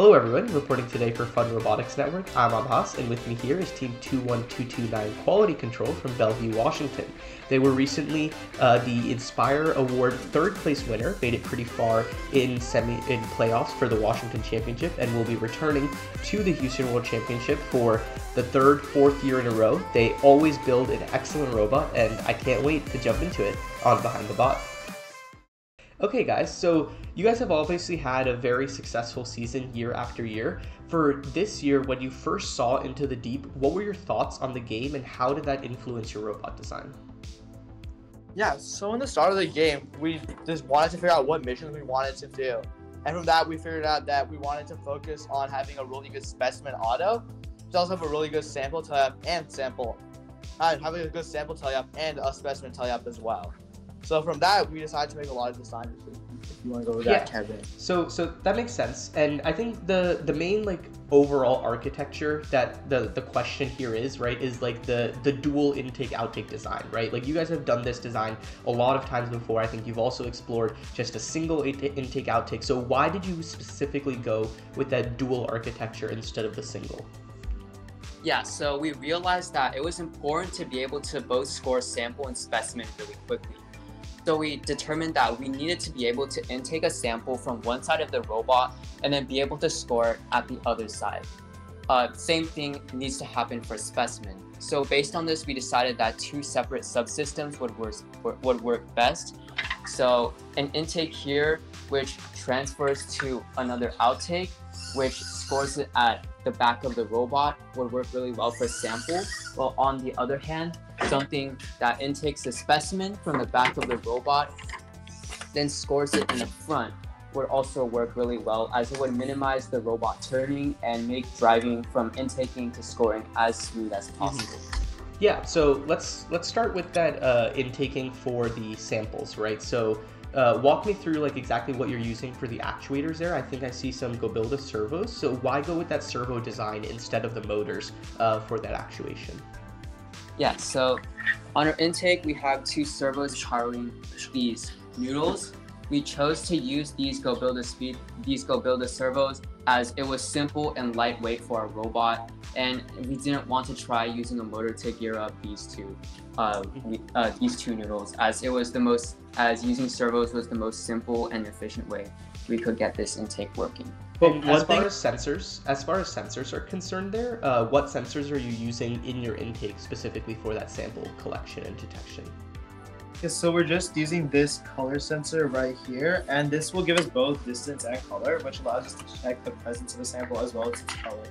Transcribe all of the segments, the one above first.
Hello everyone, reporting today for Fun Robotics Network. I'm Abbas, and with me here is Team 21229 Quality Control from Bellevue, Washington. They were recently the Inspire Award third place winner, made it pretty far in playoffs for the Washington Championship, and will be returning to the Houston World Championship for the fourth year in a row. They always build an excellent robot, and I can't wait to jump into it on Behind the Bot. Okay guys, so you guys have obviously had a very successful season year after year. For this year, when you first saw Into the Deep, what were your thoughts on the game and how did that influence your robot design? Yeah, so in the start of the game, we just wanted to figure out what missions we wanted to do. And from that, we figured out that we wanted to focus on having a really good specimen auto, to also have a really good sample tie-up and having a good sample tie-up and a specimen tie-up as well. So from that, we decided to make a lot of design decisions. If you want to go with that, Kevin. So that makes sense, and I think the main overall architecture that the question here is the dual intake outtake design, right? Like you guys have done this design a lot of times before. I think you've also explored just a single intake outtake. So why did you specifically go with that dual architecture instead of the single? Yeah, so we realized that it was important to be able to both score sample and specimen really quickly. So we determined that we needed to be able to intake a sample from one side of the robot and then be able to score it at the other side. Same thing needs to happen for specimen. So based on this, we decided that two separate subsystems would work best. So an intake here, which transfers to another outtake, which scores it at the back of the robot, would work really well for sample. While on the other hand, something that intakes the specimen from the back of the robot, then scores it in the front, would also work really well, as it would minimize the robot turning and make driving from intaking to scoring as smooth as possible. Yeah, so let's start with that intaking for the samples, right? So walk me through exactly what you're using for the actuators there. I think I see some Gobilda servos. So why go with that servo design instead of the motors for that actuation? Yeah, so on our intake, we have two servos powering these noodles. We chose to use these Gobilda servos as it was simple and lightweight for our robot, and we didn't want to try using a motor to gear up these two noodles, as using servos was the most simple and efficient way we could get this intake working. But as far as sensors are concerned there, what sensors are you using in your intake specifically for that sample collection and detection? Yeah, so we're just using this color sensor right here, and this will give us both distance and color, which allows us to check the presence of the sample as well as its color.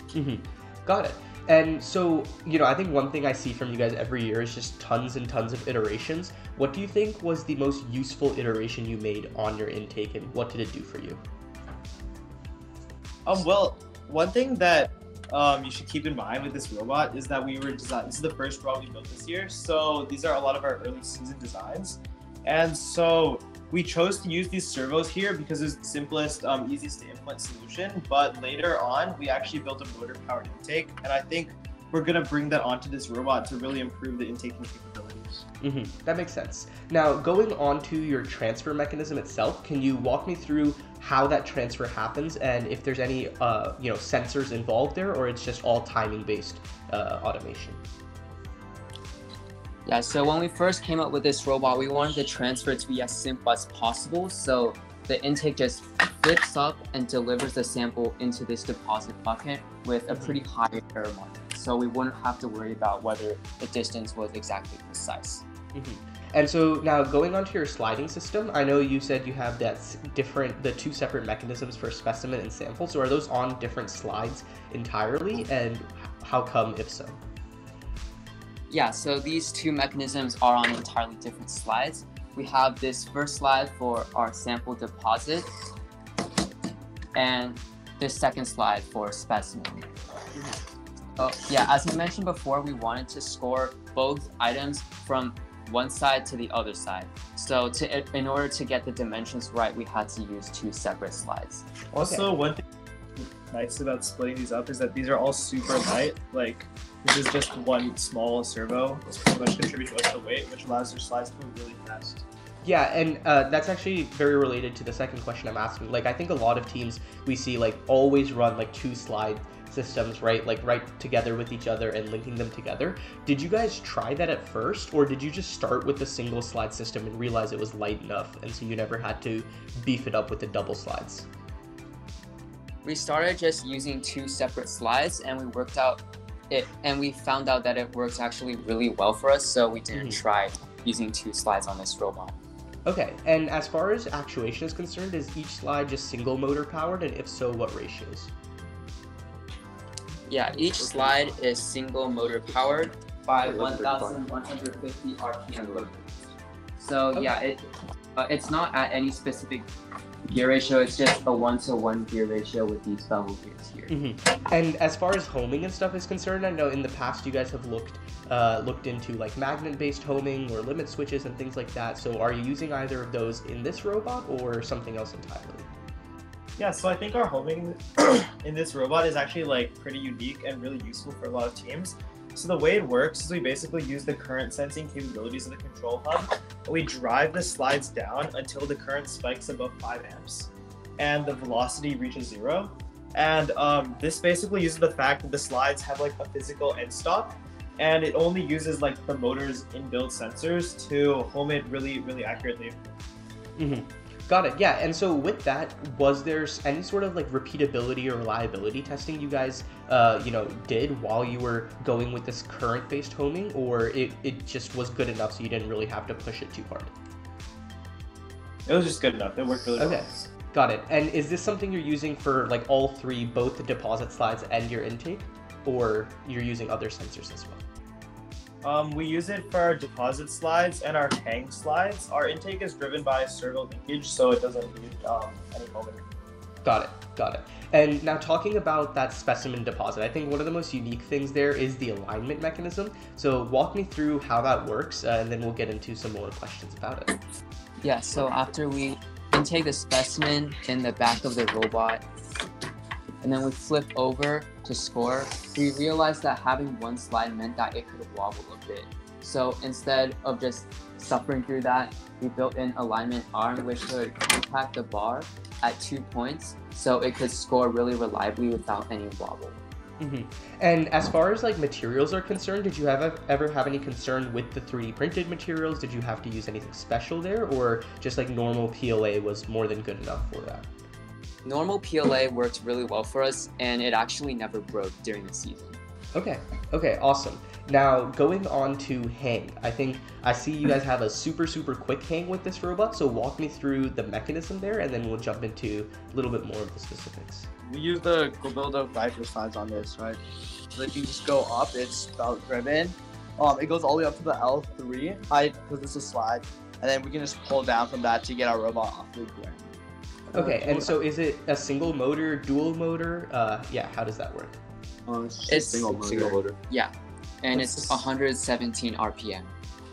Mm-hmm. Got it. And so, I think one thing I see from you guys every year is just tons and tons of iterations. What do you think was the most useful iteration you made on your intake, and what did it do for you? Well, one thing that you should keep in mind with this robot is that this is the first robot we built this year, so these are a lot of our early season designs. And so we chose to use these servos here because it's the simplest, easiest to implement solution. But later on, we actually built a motor-powered intake, and I think we're going to bring that onto this robot to really improve the intaking capabilities. Mm-hmm. That makes sense. Now, going on to your transfer mechanism itself, can you walk me through how that transfer happens and if there's any sensors involved there, or it's just all timing-based automation? Yeah, so when we first came up with this robot, we wanted the transfer to be as simple as possible. So the intake just flips up and delivers the sample into this deposit bucket with a pretty high error margin. So we wouldn't have to worry about whether the distance was exactly precise. Mm-hmm. And so now going on to your sliding system, I know you said you have the two separate mechanisms for specimen and sample. So are those on different slides entirely, and how come if so? Yeah, so these two mechanisms are on entirely different slides. We have this first slide for our sample deposit and this second slide for specimen. Oh, yeah, as I mentioned before, we wanted to score both items from one side to the other side. So in order to get the dimensions right, we had to use two separate slides. Also, one thing nice about splitting these up is that these are all super light. This is just one small servo. It's pretty much contributes to the weight, which allows your slides to move really fast. Yeah, and that's actually very related to the second question I'm asking. Like, I think a lot of teams we see like always run like 2 slide systems, right? Like right together with each other and linking them together. Did you guys try that at first, or did you just start with the single slide system and realize it was light enough, and so you never had to beef it up with the double slides? We started just using 2 separate slides, and we worked out it, and we found out that it works actually really well for us. So we didn't try using 2 slides on this robot. Okay, and as far as actuation is concerned, is each slide just single motor powered, and if so, what ratios? Yeah, each slide is single motor powered by 1,150 RPM load. So yeah, it's not at any specific gear ratio. It's just a 1-to-1 gear ratio with these bevel gears here. And as far as homing and stuff is concerned, I know in the past you guys have looked into like magnet-based homing or limit switches and things like that. So are you using either of those in this robot or something else entirely? Yeah, so I think our homing in this robot is actually like pretty unique and really useful for a lot of teams. So the way it works is we basically use the current sensing capabilities of the control hub. We drive the slides down until the current spikes above 5 amps and the velocity reaches 0. And this basically uses the fact that the slides have like a physical end stop, and it only uses like the motor's inbuilt sensors to home it really, really accurately. Got it. Yeah. And so with that, was there any sort of like repeatability or reliability testing you guys, did while you were going with this current-based homing, or it just was good enough so you didn't really have to push it too hard? It was just good enough. It worked really well. Okay. Got it. And is this something you're using for like all 3, both the deposit slides and your intake, or you're using other sensors as well? We use it for our deposit slides and our hang slides. Our intake is driven by servo linkage, so it doesn't need any homing. Got it. And now talking about that specimen deposit, I think one of the most unique things there is the alignment mechanism. So walk me through how that works, and then we'll get into some more questions about it. Yeah, so after we intake the specimen in the back of the robot, and then we flip over to score, we realized that having 1 slide meant that it could wobble a bit. So instead of just suffering through that, we built in alignment arm, which could impact the bar at 2 points, so it could score really reliably without any wobble. And as far as like materials are concerned, did you ever have any concern with the 3D printed materials? Did you have to use anything special there, or just like normal PLA was more than good enough for that? Normal PLA worked really well for us, and it actually never broke during the season. Okay, awesome. Now, going on to hang, I think I see you guys have a super quick hang with this robot, so walk me through the mechanism there, and then we'll jump into a little bit more of the specifics. We use the Gobildo Viper slides on this, right? So if you just go up, it's belt driven. It goes all the way up to the L3 height because it's a slide, and then we can just pull down from that to get our robot off the ground. Okay, and so is it a single motor, dual motor? Yeah, how does that work? It's single motor. Yeah, and it's 117 RPM.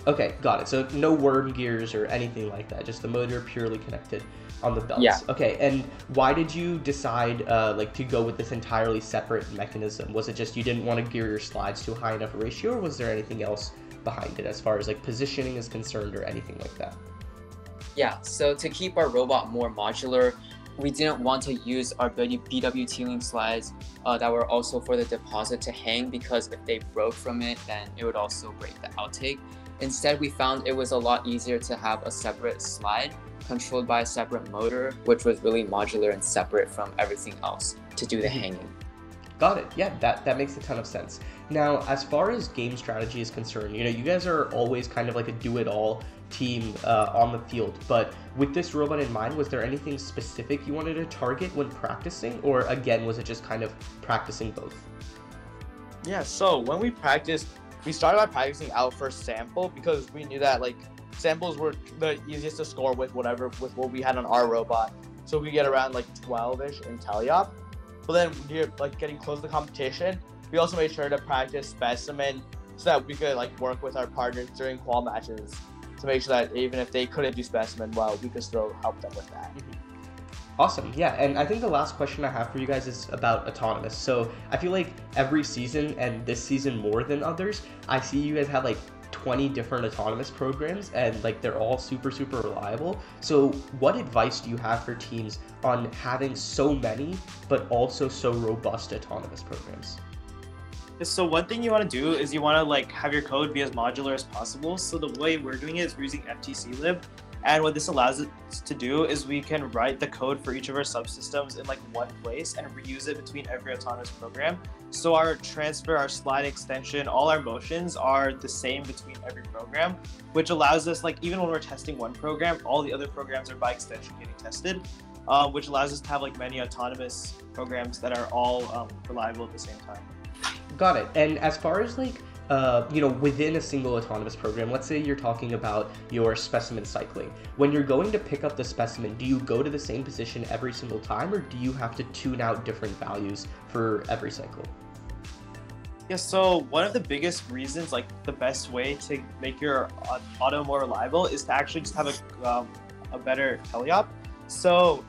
Okay, got it. So no worm gears or anything like that, just the motor purely connected on the belts. Yeah. Okay, and why did you decide to go with this entirely separate mechanism? Was it just you didn't want to gear your slides to a high enough ratio, or was there anything else behind it as far as like positioning is concerned or anything like that? Yeah, so to keep our robot more modular, we didn't want to use our BWT link slides that were also for the deposit to hang, because if they broke from it, then it would also break the outtake. Instead, we found it was a lot easier to have a separate slide controlled by a separate motor, which was really modular and separate from everything else to do the hanging. Got it. Yeah, that makes a ton of sense. Now, as far as game strategy is concerned, you guys are always kind of like a do-it-all team on the field, but with this robot in mind, was there anything specific you wanted to target when practicing, or again, was it just kind of practicing both? Yeah, so when we practiced, we started by practicing out first sample because we knew that like samples were the easiest to score with what we had on our robot. So we get around like 12-ish in teleop. But then we're like getting close to the competition, we also made sure to practice specimen so that we could like work with our partners during qual matches to make sure that even if they couldn't do specimen well, we could still help them with that. Awesome. Yeah, and I think the last question I have for you guys is about autonomous. So I feel like every season, and this season more than others, I see you guys have like 20 different autonomous programs, and like they're all super reliable. So what advice do you have for teams on having so many but also so robust autonomous programs? So one thing you want to do is you want to like have your code be as modular as possible. So the way we're doing it is we're using ftclib. And what this allows us to do is we can write the code for each of our subsystems in like one place and reuse it between every autonomous program. So our transfer, our slide extension, all our motions are the same between every program, which allows us, like, even when we're testing one program, all the other programs are by extension getting tested, which allows us to have like many autonomous programs that are all reliable at the same time. Got it. And as far as like, within a single autonomous program, let's say you're talking about your specimen cycling. When you're going to pick up the specimen, do you go to the same position every single time, or do you have to tune out different values for every cycle? Yeah, so one of the biggest reasons, like the best way to make your auto more reliable is to actually just have a better teleop. So,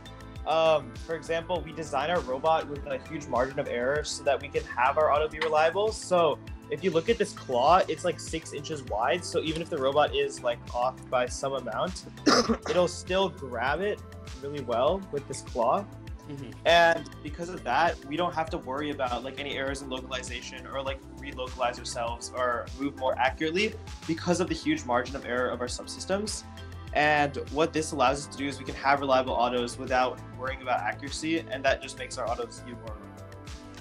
for example, we design our robot with a huge margin of error so that we can have our auto be reliable. So if you look at this claw, it's like 6 inches wide. So even if the robot is like off by some amount, it'll still grab it really well with this claw. Mm-hmm. And because of that, we don't have to worry about like any errors in localization or like relocalize ourselves or move more accurately because of the huge margin of error of our subsystems. And what this allows us to do is we can have reliable autos without worrying about accuracy, and that just makes our autos even more reliable.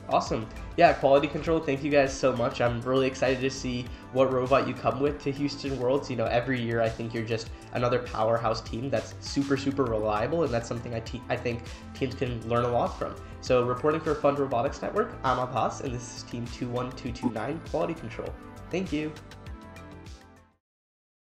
Awesome. Yeah, quality control, thank you guys so much. I'm really excited to see what robot you come with to Houston Worlds. Every year I think you're just another powerhouse team that's super reliable, and that's something I think teams can learn a lot from. So reporting for Fund Robotics Network, I'm Abbas, and this is Team 21229 Quality Control. Thank you.